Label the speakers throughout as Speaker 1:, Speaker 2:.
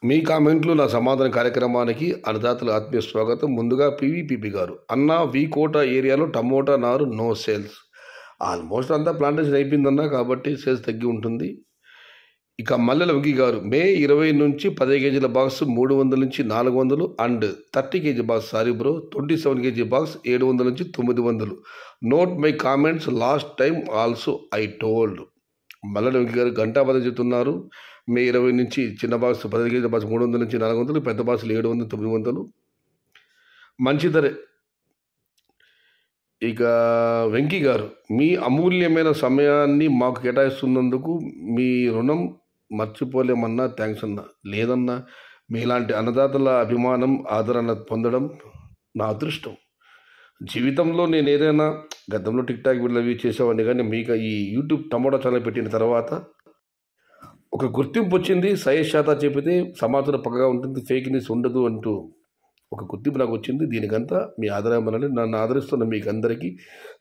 Speaker 1: మీ కామెంట్లు నా సమాధాన కార్యక్రమానికి అన్నదాతల ఆత్మీయ స్వాగతం. ముందుగా పీవీపీపీ గారు, అన్న వి కోట ఏరియాలో టమోటా నారు నో సేల్స్. ఆల్మోస్ట్ అంతా ప్లాంటేషన్ అయిపోయిందన్న, కాబట్టి సేల్స్ తగ్గి ఉంటుంది. ఇక మల్లెల వెంకీ గారు, మే 20 నుంచి 10 కేజీల బాక్స్ 300 నుంచి 400 and 30 KG box, sorry bro, 27 KG box 700 నుంచి 900. Note my comments last time also I told. Mallela Venky గారు గంటాపద చెప్తున్నారు. మే 20 నుంచి చిన్న బాక్స్ 10 కేజీ బాక్స్ 300 నుంచి 400, పెద్ద బాక్సులు 700 900 మంచి ధరే. ఇక వెంకీ గారు, మీ అమూల్యమైన సమయాన్ని మాకు కేటాయిస్తున్నందుకు మీ రుణం మర్చిపోలేమన్నా. థ్యాంక్స్ అన్న. లేదన్నా, మీలాంటి అన్నదాతల అభిమానం ఆదరణ పొందడం నా అదృష్టం. జీవితంలో నేను ఏదైనా గతంలో టిక్ టాక్ వీడియోలు అవి చేసేవాడిని, కానీ మీకు ఈ యూట్యూబ్ టమోటా ఛానల్ పెట్టిన తర్వాత ఒక గుర్తింపు వచ్చింది. సయేష్ శాతా చెప్పితే సమాచారం పక్కగా ఉంటుంది, ఫేక్ న్యూస్ ఉండదు అంటూ ఒక గుర్తింపు నాకు వచ్చింది. దీనికంతా మీ ఆదరణ. నన్ను ఆదరిస్తున్న మీకు అందరికీ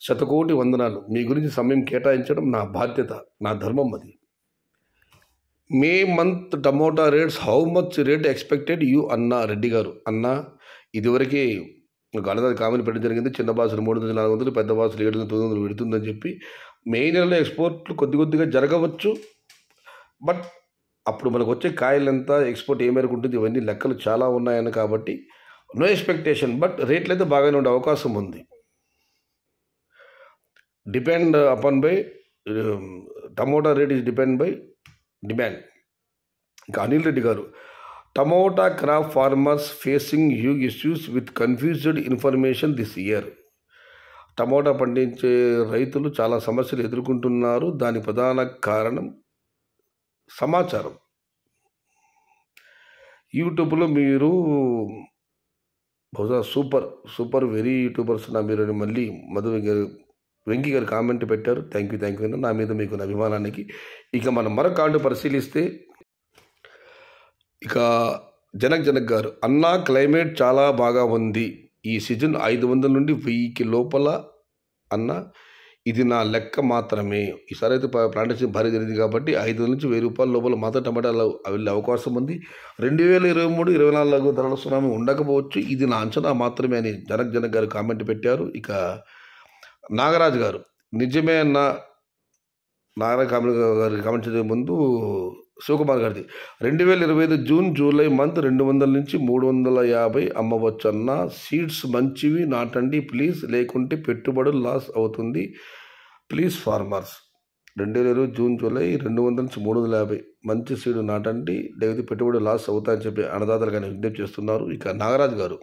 Speaker 1: శతకోటి వందనాలు. మీ గురించి సమయం కేటాయించడం నా బాధ్యత, నా ధర్మం అది. May month tomato rates, how much rate expected you అన్న రెడ్డి గారు. అన్న, ఇదివరకే గణదాది కామెంట్ పెట్టడం జరిగింది. చిన్న బాసులు 300 400, పెద్ద బాసులు 700 900 పెడుతుందని చెప్పి. మే నెలలో ఎక్స్పోర్ట్లు కొద్దిగా జరగవచ్చు, బట్ అప్పుడు మనకు వచ్చే కాయలు ఎంత, ఎక్స్పోర్ట్ ఏ మేరకు ఉంటుంది, ఇవన్నీ లెక్కలు చాలా ఉన్నాయని, కాబట్టి నో ఎక్స్పెక్టేషన్. బట్ రేట్లు అయితే బాగానే ఉండే అవకాశం ఉంది. Depend upon by tomato rate is depend by demand. ఇంకా అనిల్ రెడ్డి గారు, tomato crop farmers facing huge issues with confused information this year. Tomato పండించే రైతులు చాలా సమస్యలు ఎదుర్కొంటున్నారు. దాని ప్రధాన కారణం సమాచారం. యూట్యూబ్లో మీరు బహుశా సూపర్ వెరీ యూట్యూబర్స్ నా మీరు మళ్ళీ వెంకీ గారు కామెంట్ పెట్టారు. థ్యాంక్ యూ నా మీద మీకు అభిమానానికి. ఇక మనం మరొక కామెంట్ పరిశీలిస్తే, ఇక జనక్ గారు, అన్నా క్లైమేట్ చాలా బాగా ఉంది. ఈ సీజన్ 500 నుండి 1000కి లోపల అన్న, ఇది నా లెక్క మాత్రమే. ఈసారి అయితే ప్లాంటేషన్ భారీ జరిగింది కాబట్టి 500 నుంచి 1000 రూపాయల లోపల మాత్రం టమాటాలు వెళ్ళే అవకాశం ఉంది. 2023 24 ధరల సునామీ ఉండకపోవచ్చు. ఇది నా అంచనా మాత్రమే అని జనక్ గారు కామెంట్ పెట్టారు. ఇక నాగరాజు గారు, నిజమే అన్న. నాగరాజు గారు కామెంట్ చేసే ముందు శివకుమార్ గారిది, 2025 జూన్ జూలై మంత్ 200 నుంచి 350 అమ్మవచ్చు అన్న. సీడ్స్ మంచివి నాటండి ప్లీజ్, లేకుంటే పెట్టుబడులు లాస్ అవుతుంది ప్లీజ్ ఫార్మర్స్. 2020 జూన్ జూలై 200 నుంచి 350 మంచి సీడ్ నాటండి, లేకపోతే పెట్టుబడులు లాస్ అవుతాయని చెప్పి అన్నదాతలు కానీ విజ్ఞప్తి చేస్తున్నారు. ఇక నాగరాజు గారు,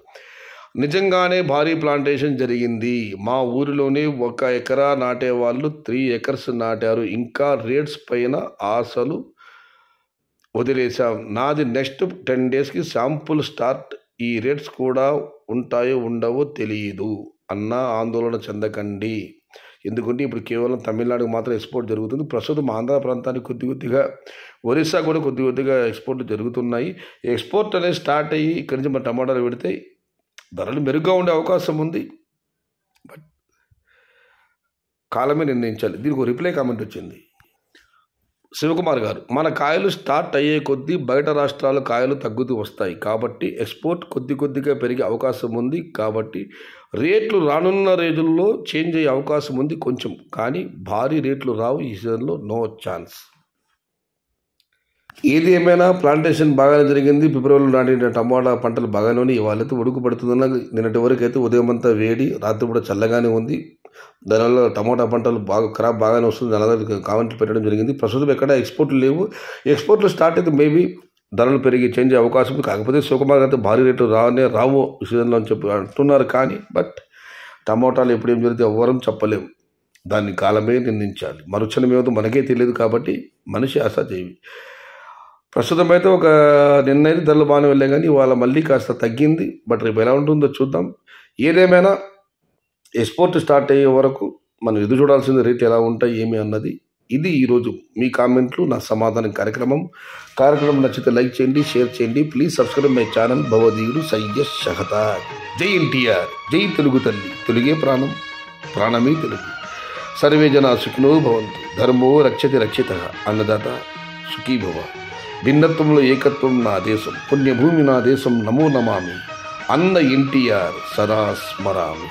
Speaker 1: నిజంగానే భారీ ప్లాంటేషన్ జరిగింది. మా ఊరిలోనే 1 ఎకరా నాటే వాళ్ళు 3 ఎకర్స్ నాటారు. ఇంకా రేట్స్ పైన ఆశలు వదిలేసాం. నాది నెక్స్ట్ 10 డేస్కి శాంపుల్ స్టార్ట్. ఈ రేట్స్ కూడా ఉంటాయో ఉండవో తెలియదు అన్న. ఆందోళన చెందకండి, ఎందుకంటే ఇప్పుడు కేవలం తమిళనాడుకు మాత్రం ఎక్స్పోర్ట్ జరుగుతుంది. ప్రస్తుతం ఆంధ్ర ప్రాంతానికి కొద్దిగా, ఒరిస్సా కూడా కొద్దిగా ఎక్స్పోర్ట్ జరుగుతున్నాయి. ఎక్స్పోర్ట్ అనేది స్టార్ట్ అయ్యి ఇక్కడి నుంచి మన టమాటాలు పెడితే ధరలు మెరుగ్గా ఉండే అవకాశం ఉంది. బట్ కాలమే నిర్ణయించాలి. దీనికి ఒక రిప్లై కామెంట్ వచ్చింది. శివకుమార్ గారు, మన కాయలు స్టార్ట్ అయ్యే కొద్దీ బయట రాష్ట్రాల కాయలు తగ్గుతూ వస్తాయి, కాబట్టి ఎక్స్పోర్ట్ కొద్దిగా పెరిగే అవకాశం ఉంది. కాబట్టి రేట్లు రానున్న రోజుల్లో చేంజ్ అయ్యే అవకాశం ఉంది కొంచెం, కానీ భారీ రేట్లు రావు ఈ సీజన్లో, నో ఛాన్స్. ఏది ఏమైనా ప్లాంటేషన్ బాగానే జరిగింది. ఫిబ్రవరిలో నాటిన టమాటా పంటలు బాగానే ఇవాళైతే ఉడుకు పడుతుందన్న. నిన్నటి వరకు అయితే ఉదయం అంతా వేడి, రాత్రి కూడా చల్లగానే ఉంది. దానివల్ల టమాటా పంటలు క్రాప్ బాగానే వస్తుంది. అలాగే కామెంట్లు పెట్టడం జరిగింది. ప్రస్తుతం ఎక్కడ ఎక్స్పోర్ట్లు లేవు. ఎక్స్పోర్ట్లు స్టార్ట్ అయితే మేబీ ధరలు పెరిగి చేంజ్ అయ్యే అవకాశం ఉంది. కాకపోతే శివకుమార్ అయితే భారీ రేట్లు రావు ఈ సీజన్లో అని చెప్పి అంటున్నారు. కానీ బట్ టమాటాలు ఎప్పుడు ఏం జరిగితే ఎవ్వరం చెప్పలేము, దాన్ని కాలమే నిర్ణయించాలి. మరుక్షణం ఏమవుతుందో మనకే తెలియదు. కాబట్టి మనిషి ఆశాజీవి. ప్రస్తుతం అయితే నిన్న అయితే ధరలు బాగానే వెళ్ళాయి, కానీ ఇవాళ మళ్ళీ కాస్త తగ్గింది. బట్ రేపు ఎలా ఉంటుందో చూద్దాం. ఏదేమైనా ఎక్స్పోర్ట్ స్టార్ట్ అయ్యే వరకు మనం ఎదురు చూడాల్సింది రేట్ ఎలా ఉంటాయి ఏమి అన్నది. ఇది ఈరోజు మీ కామెంట్లు నా సమాధానం కార్యక్రమం నచ్చితే లైక్ చేయండి, షేర్ చేయండి. ప్లీజ్ సబ్స్క్రైబ్ మై ఛానల్ భవదీయుడు సయ్యద్ షహతాజ్. జై ఎన్టీఆర్, జై తెలుగు తల్లి, తెలుగే ప్రాణం, ప్రాణమే తెలుగు. సర్వే జనా సుఖినో భవంతు, ధర్మో రక్షతి రక్షితః, అన్నదాత సుఖీ భవ. భిన్నత్వంలో ఏకత్వం నా దేశం, పుణ్యభూమి నా దేశం, నమో నమామి. అన్న ఎన్టీఆర్ సదా స్మరామి.